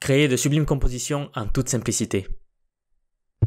Créer de sublimes compositions en toute simplicité.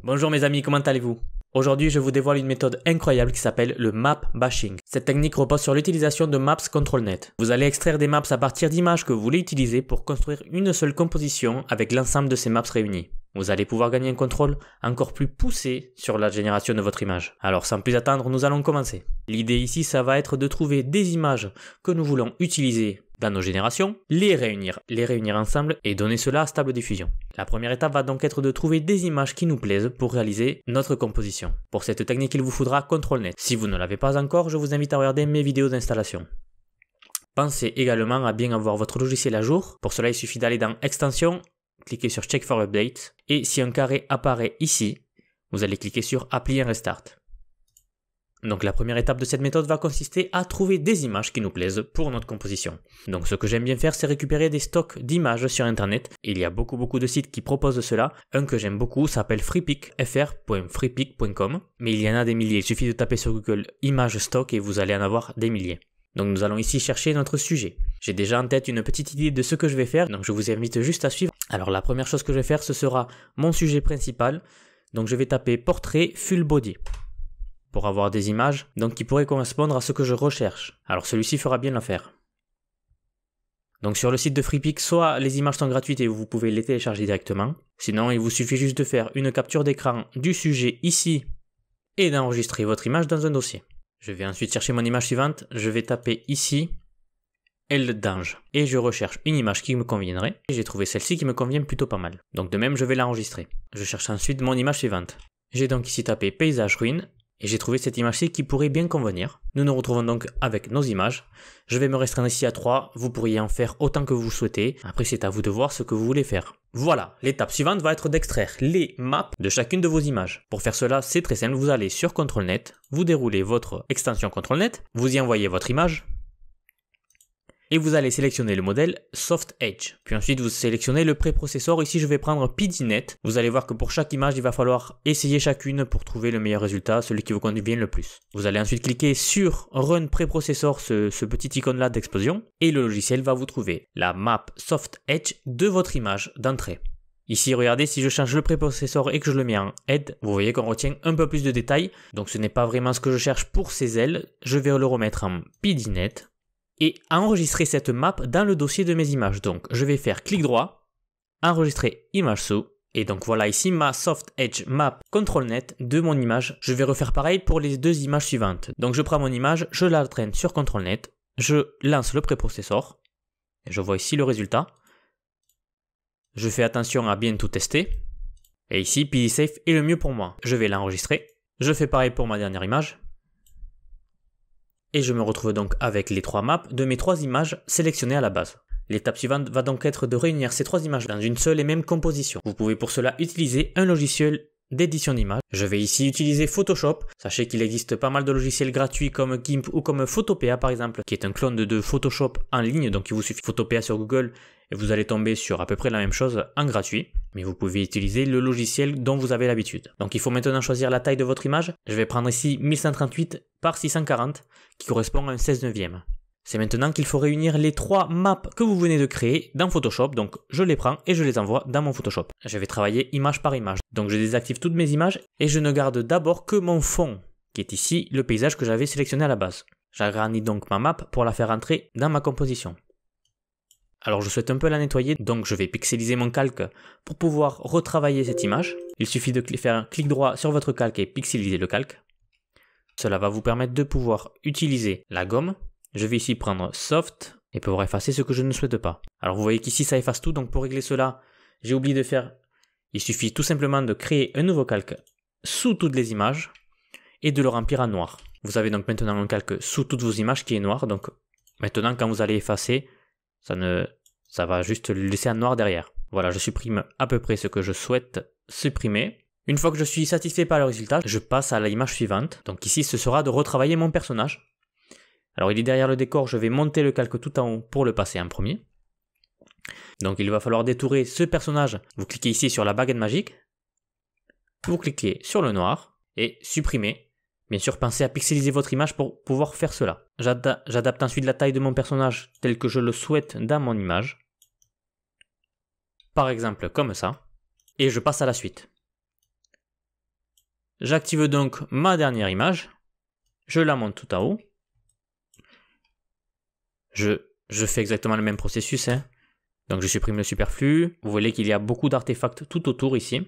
Bonjour mes amis, comment allez-vous? Aujourd'hui, je vous dévoile une méthode incroyable qui s'appelle le map bashing. Cette technique repose sur l'utilisation de Maps ControlNet. Vous allez extraire des maps à partir d'images que vous voulez utiliser pour construire une seule composition avec l'ensemble de ces maps réunies. Vous allez pouvoir gagner un contrôle encore plus poussé sur la génération de votre image. Alors sans plus attendre, nous allons commencer. L'idée ici, ça va être de trouver des images que nous voulons utiliser dans nos générations, les réunir ensemble et donner cela à stable diffusion. La première étape va donc être de trouver des images qui nous plaisent pour réaliser notre composition. Pour cette technique, il vous faudra ControlNet. Si vous ne l'avez pas encore, je vous invite à regarder mes vidéos d'installation. Pensez également à bien avoir votre logiciel à jour. Pour cela, il suffit d'aller dans Extensions, cliquer sur Check for Update et si un carré apparaît ici, vous allez cliquer sur Apply and Restart. Donc la première étape de cette méthode va consister à trouver des images qui nous plaisent pour notre composition. Donc ce que j'aime bien faire, c'est récupérer des stocks d'images sur internet. Il y a beaucoup de sites qui proposent cela. Un que j'aime beaucoup s'appelle Freepik, fr.freepik.com. Mais il y en a des milliers, il suffit de taper sur Google images stock et vous allez en avoir des milliers. Donc nous allons ici chercher notre sujet. J'ai déjà en tête une petite idée de ce que je vais faire, donc je vous invite juste à suivre. Alors la première chose que je vais faire, ce sera mon sujet principal. Donc je vais taper portrait full body pour avoir des images donc qui pourraient correspondre à ce que je recherche. Alors celui-ci fera bien l'affaire. Donc sur le site de Freepik, soit les images sont gratuites et vous pouvez les télécharger directement. Sinon, il vous suffit juste de faire une capture d'écran du sujet ici et d'enregistrer votre image dans un dossier. Je vais ensuite chercher mon image suivante. Je vais taper ici aile d'ange et je recherche une image qui me conviendrait. Et j'ai trouvé celle-ci qui me convient plutôt pas mal. Donc de même, je vais l'enregistrer. Je cherche ensuite mon image suivante. J'ai donc ici tapé paysage ruine. Et j'ai trouvé cette image-ci qui pourrait bien convenir. Nous nous retrouvons donc avec nos images. Je vais me restreindre ici à 3. Vous pourriez en faire autant que vous souhaitez. Après, c'est à vous de voir ce que vous voulez faire. Voilà, l'étape suivante va être d'extraire les maps de chacune de vos images. Pour faire cela, c'est très simple. Vous allez sur ControlNet, vous déroulez votre extension ControlNet, vous y envoyez votre image. Et vous allez sélectionner le modèle Soft Edge. Puis ensuite, vous sélectionnez le préprocesseur. Ici, je vais prendre PDNet. Vous allez voir que pour chaque image, il va falloir essayer chacune pour trouver le meilleur résultat, celui qui vous convient le plus. Vous allez ensuite cliquer sur Run préprocesseur, ce petit icône-là d'explosion. Et le logiciel va vous trouver la map Soft Edge de votre image d'entrée. Ici, regardez, si je change le préprocesseur et que je le mets en Head, vous voyez qu'on retient un peu plus de détails. Donc, ce n'est pas vraiment ce que je cherche pour ces ailes. Je vais le remettre en PDNet. Et enregistrer cette map dans le dossier de mes images. Donc je vais faire clic droit, enregistrer image sous, et donc voilà ici ma Soft Edge Map ControlNet de mon image. Je vais refaire pareil pour les deux images suivantes. Donc je prends mon image, je la traîne sur ControlNet, je lance le préprocesseur, et je vois ici le résultat. Je fais attention à bien tout tester, et ici PDSafe est le mieux pour moi. Je vais l'enregistrer, je fais pareil pour ma dernière image. Et je me retrouve donc avec les trois maps de mes trois images sélectionnées à la base. L'étape suivante va donc être de réunir ces trois images dans une seule et même composition. Vous pouvez pour cela utiliser un logiciel d'édition d'images. Je vais ici utiliser Photoshop. Sachez qu'il existe pas mal de logiciels gratuits comme GIMP ou comme Photopea par exemple, qui est un clone de Photoshop en ligne. Donc il vous suffit Photopea sur Google et vous allez tomber sur à peu près la même chose en gratuit. Mais vous pouvez utiliser le logiciel dont vous avez l'habitude. Donc il faut maintenant choisir la taille de votre image. Je vais prendre ici 1138 par 640 qui correspond à un 16 neuvième. C'est maintenant qu'il faut réunir les trois maps que vous venez de créer dans Photoshop. Donc je les prends et je les envoie dans mon Photoshop. Je vais travailler image par image. Donc je désactive toutes mes images et je ne garde d'abord que mon fond, qui est ici le paysage que j'avais sélectionné à la base. J'agrandis donc ma map pour la faire entrer dans ma composition. Alors je souhaite un peu la nettoyer, donc je vais pixeliser mon calque pour pouvoir retravailler cette image. Il suffit de faire un clic droit sur votre calque et pixeliser le calque. Cela va vous permettre de pouvoir utiliser la gomme. Je vais ici prendre Soft et pouvoir effacer ce que je ne souhaite pas. Alors vous voyez qu'ici ça efface tout, donc pour régler cela, j'ai oublié de faire... Il suffit tout simplement de créer un nouveau calque sous toutes les images et de le remplir en noir. Vous avez donc maintenant un calque sous toutes vos images qui est noir, donc maintenant quand vous allez effacer, ça va juste le laisser en noir derrière. Voilà, je supprime à peu près ce que je souhaite supprimer. Une fois que je suis satisfait par le résultat, je passe à l'image suivante. Donc ici, ce sera de retravailler mon personnage. Alors il est derrière le décor, je vais monter le calque tout en haut pour le passer en premier. Donc il va falloir détourer ce personnage. Vous cliquez ici sur la baguette magique. Vous cliquez sur le noir et supprimer. Bien sûr, pensez à pixeliser votre image pour pouvoir faire cela. J'adapte ensuite la taille de mon personnage tel que je le souhaite dans mon image. par exemple comme ça, et je passe à la suite. J'active donc ma dernière image, je la monte tout en haut. Je fais exactement le même processus, hein. Donc je supprime le superflu. Vous voyez qu'il y a beaucoup d'artefacts tout autour ici.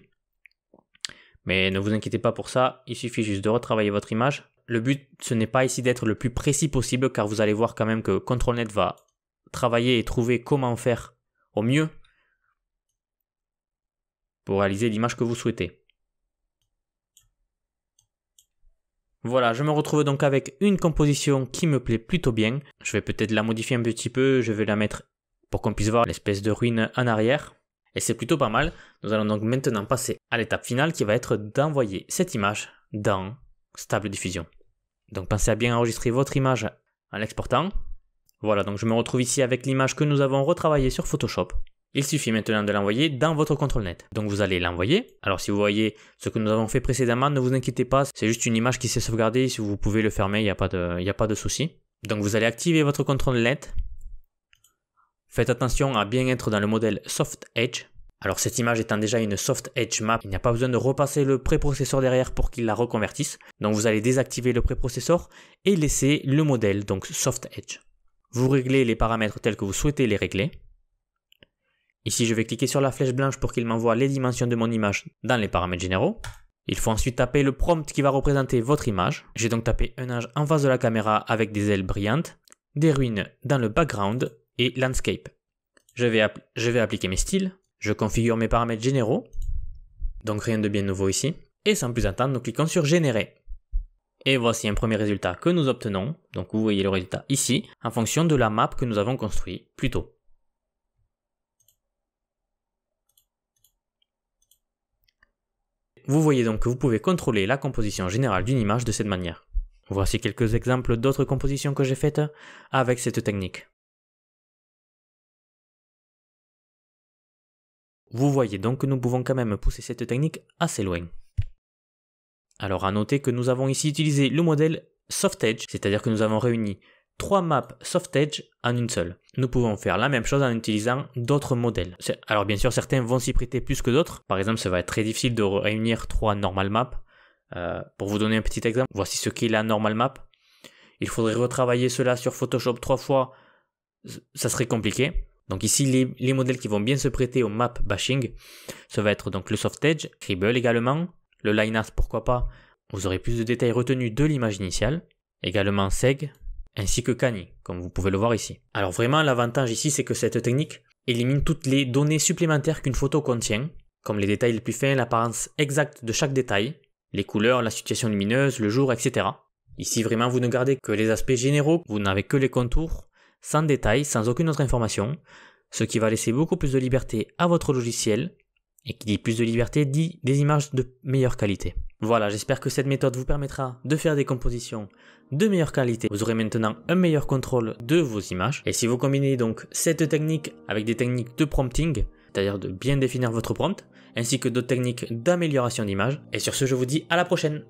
Mais ne vous inquiétez pas pour ça, il suffit juste de retravailler votre image. Le but, ce n'est pas ici d'être le plus précis possible, car vous allez voir quand même que ControlNet va travailler et trouver comment faire au mieux pour réaliser l'image que vous souhaitez. Voilà, je me retrouve donc avec une composition qui me plaît plutôt bien. Je vais peut-être la modifier un petit peu, je vais la mettre pour qu'on puisse voir l'espèce de ruine en arrière. Et c'est plutôt pas mal. Nous allons donc maintenant passer à l'étape finale qui va être d'envoyer cette image dans Stable Diffusion. Donc pensez à bien enregistrer votre image en l'exportant. Voilà, donc je me retrouve ici avec l'image que nous avons retravaillée sur Photoshop. Il suffit maintenant de l'envoyer dans votre ControlNet. Donc vous allez l'envoyer. Alors si vous voyez ce que nous avons fait précédemment, ne vous inquiétez pas, c'est juste une image qui s'est sauvegardée. Si vous pouvez le fermer, il n'y a pas de souci. Donc vous allez activer votre ControlNet. Faites attention à bien être dans le modèle Soft Edge. Alors cette image étant déjà une Soft Edge Map, il n'y a pas besoin de repasser le préprocesseur derrière pour qu'il la reconvertisse. Donc vous allez désactiver le préprocesseur et laisser le modèle, donc Soft Edge. Vous réglez les paramètres tels que vous souhaitez les régler. Ici je vais cliquer sur la flèche blanche pour qu'il m'envoie les dimensions de mon image dans les paramètres généraux. Il faut ensuite taper le prompt qui va représenter votre image. J'ai donc tapé un ange en face de la caméra avec des ailes brillantes, des ruines dans le background et landscape. Je vais appliquer mes styles. Je configure mes paramètres généraux, donc rien de bien nouveau ici. Et sans plus attendre, nous cliquons sur Générer. Et voici un premier résultat que nous obtenons. Donc vous voyez le résultat ici, en fonction de la map que nous avons construite plus tôt. Vous voyez donc que vous pouvez contrôler la composition générale d'une image de cette manière. Voici quelques exemples d'autres compositions que j'ai faites avec cette technique. Vous voyez donc que nous pouvons quand même pousser cette technique assez loin. Alors à noter que nous avons ici utilisé le modèle Soft Edge, c'est-à-dire que nous avons réuni 3 maps Soft Edge en une seule. Nous pouvons faire la même chose en utilisant d'autres modèles. Alors bien sûr certains vont s'y prêter plus que d'autres. Par exemple ça va être très difficile de réunir 3 normal maps. Pour vous donner un petit exemple, voici ce qu'est la normal map. Il faudrait retravailler cela sur Photoshop 3 fois, ça serait compliqué. Donc ici, les modèles qui vont bien se prêter au map bashing, ça va être donc le Soft Edge, Scribble également, le Linas pourquoi pas, vous aurez plus de détails retenus de l'image initiale, également Seg, ainsi que Kani, comme vous pouvez le voir ici. Alors vraiment, l'avantage ici, c'est que cette technique élimine toutes les données supplémentaires qu'une photo contient, comme les détails les plus fins, l'apparence exacte de chaque détail, les couleurs, la situation lumineuse, le jour, etc. Ici, vraiment, vous ne gardez que les aspects généraux, vous n'avez que les contours, sans détail, sans aucune autre information, ce qui va laisser beaucoup plus de liberté à votre logiciel, et qui dit plus de liberté dit des images de meilleure qualité. Voilà, j'espère que cette méthode vous permettra de faire des compositions de meilleure qualité. Vous aurez maintenant un meilleur contrôle de vos images, et si vous combinez donc cette technique avec des techniques de prompting, c'est-à-dire de bien définir votre prompt, ainsi que d'autres techniques d'amélioration d'image, et sur ce je vous dis à la prochaine.